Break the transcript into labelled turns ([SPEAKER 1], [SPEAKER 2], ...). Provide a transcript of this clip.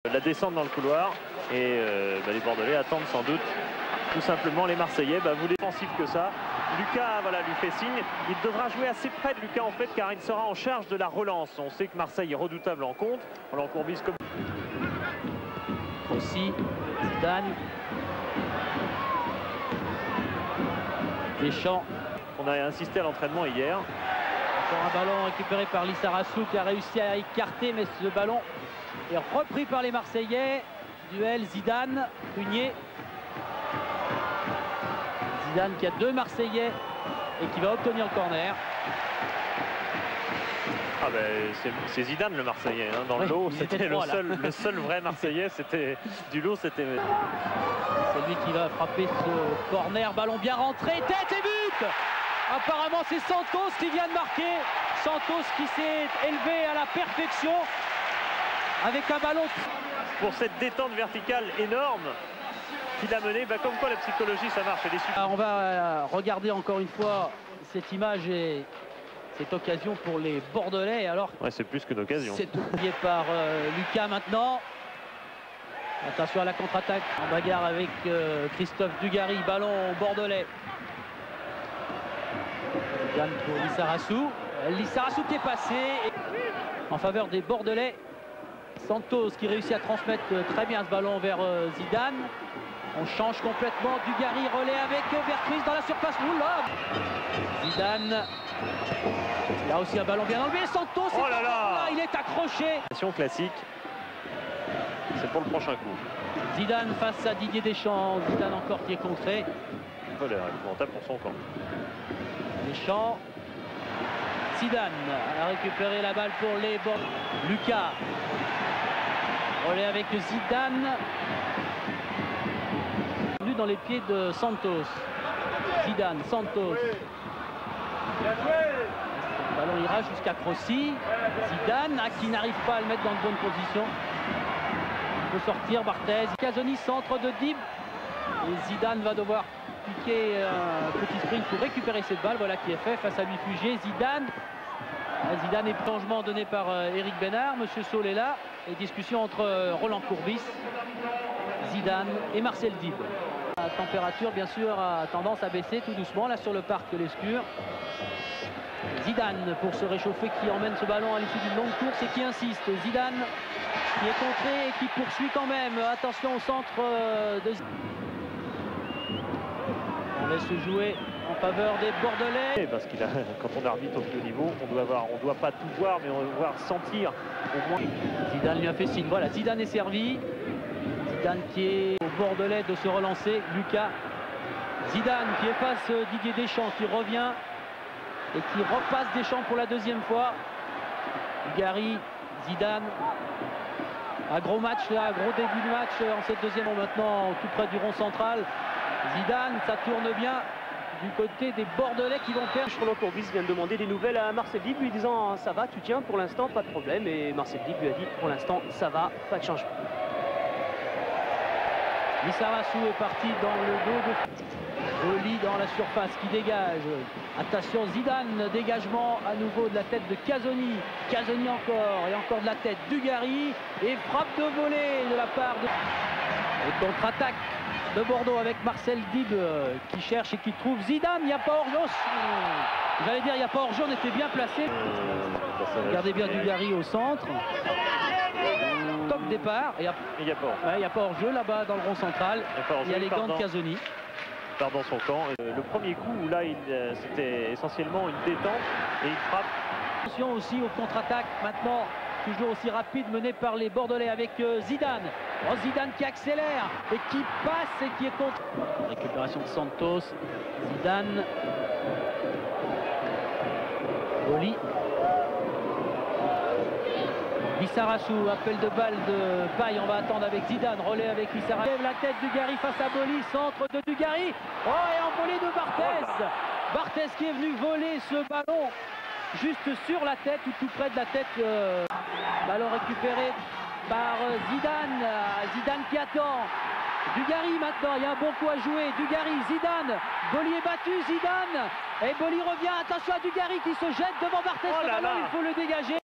[SPEAKER 1] La descente dans le couloir et les Bordelais attendent sans doute tout simplement les Marseillais. Vous défensif que ça. Lucas lui fait signe. Il devra jouer assez près de Lucas en fait car il sera en charge de la relance. On sait que Marseille est redoutable en contre. Roland Courbis comme
[SPEAKER 2] aussi Zidane. Deschamps.
[SPEAKER 1] On a insisté à l'entraînement hier.
[SPEAKER 2] Encore un ballon récupéré par Lissarassou qui a réussi à écarter, mais ce ballon est repris par les Marseillais. Duel Zidane, Hunier. Zidane qui a deux Marseillais et qui va obtenir le corner.
[SPEAKER 1] C'est Zidane le Marseillais dans le lot. C'était le seul vrai Marseillais. C'était du lot. C'était.
[SPEAKER 2] C'est lui qui va frapper ce corner. Ballon bien rentré, tête et but. Apparemment c'est Santos qui vient de marquer. Santos qui s'est élevé à la perfection avec un ballon.
[SPEAKER 1] Pour cette détente verticale énorme qu'il a menée, comme quoi la psychologie ça marche.
[SPEAKER 2] On va regarder encore une fois cette image et cette occasion pour les Bordelais. Alors
[SPEAKER 1] c'est plus qu'une occasion.
[SPEAKER 2] C'est oublié par Lucas maintenant. Attention à la contre-attaque en bagarre avec Christophe Dugarry. Ballon Bordelais. Zidane pour Lissarassou. Lissarassou qui est passé en faveur des Bordelais. Santos qui réussit à transmettre très bien ce ballon vers Zidane. On change complètement. Dugarry relais avec Vertruis dans la surface. Oula, Zidane. Il y a aussi un ballon bien enlevé. Santos, il est accroché.
[SPEAKER 1] Classique. C'est pour le prochain coup.
[SPEAKER 2] Zidane face à Didier Deschamps. Zidane encore qui est contré.
[SPEAKER 1] Voilà, épouvantable pour son camp.
[SPEAKER 2] Deschamps. Zidane a récupéré la balle pour les Bordelais. Lucas. Relais avec Zidane. Dans les pieds de Santos. Zidane, Santos. Le ballon ira jusqu'à Crossi. Zidane qui n'arrive pas à le mettre dans de bonnes positions. Il peut sortir Barthez. Casoni, centre de Dib. Et Zidane va devoir piquer un petit sprint pour récupérer cette balle. Voilà qui est fait face à lui Fugé. Zidane. Zidane est changement donné par Eric Bénard. Monsieur Saul est là. Et discussion entre Roland Courbis, Zidane et Marcel Dib. La température bien sûr a tendance à baisser tout doucement là sur le parc Lescure. Zidane pour se réchauffer qui emmène ce ballon à l'issue d'une longue course et qui insiste. Zidane qui est contré et qui poursuit quand même. Attention au centre de Zidane. On laisse jouer en faveur des Bordelais.
[SPEAKER 1] Parce qu'il a, quand on arbitre au plus haut niveau, on doit pas tout voir, mais on doit voir sentir au moins.
[SPEAKER 2] Zidane lui a fait signe. Voilà, Zidane est servi. Zidane qui est au Bordelais de se relancer. Lucas. Zidane qui efface Didier Deschamps qui revient et qui repasse Deschamps pour la deuxième fois. Dugarry, Zidane. Un gros match là, gros début de match en cette deuxième maintenant tout près du rond central. Zidane, ça tourne bien du côté des Bordelais qui vont perdre.
[SPEAKER 3] Roland Courbis vient de demander des nouvelles à Marcel Dib lui disant ça va, tu tiens pour l'instant, pas de problème. Et Marcel Dib lui a dit pour l'instant ça va, pas de changement.
[SPEAKER 2] Lissarassou est parti dans le dos de Oli dans la surface qui dégage. Attention Zidane, dégagement à nouveau de la tête de Casoni. Casoni encore et encore de la tête Dugarry et frappe de volée de la part de... Et contre-attaque de Bordeaux avec Marcel Dib qui cherche et qui trouve Zidane. Il n'y a pas hors-jeu. J'allais dire il n'y a pas hors-jeu, on était bien placé. Regardez bien Dugarry au centre. Top départ. Il n'y a pas hors-jeu là-bas dans le rond central. Il y a les gants de Casoni.
[SPEAKER 1] Part dans son camp. Le premier coup où là c'était essentiellement une détente et il frappe.
[SPEAKER 2] Attention aussi aux contre-attaques maintenant. Toujours aussi rapide mené par les Bordelais avec Zidane. Zidane qui accélère et qui passe et qui est contre. Récupération de Santos. Zidane. Oli. Lissarassou, appel de balle de Paille. On va attendre avec Zidane. Relais avec Lissarassou. La tête de Dugarry face à Boli. Centre de Dugarry. Oh, et envolé de Barthez. Barthez qui est venu voler ce ballon juste sur la tête ou tout près de la tête. Ballon récupéré par Zidane. Zidane qui attend. Dugarry maintenant, il y a un bon coup à jouer. Dugarry, Zidane, Boli est battu, Zidane. Et Boli revient, attention à Dugarry qui se jette devant Barthez. Le ballon, il faut le dégager.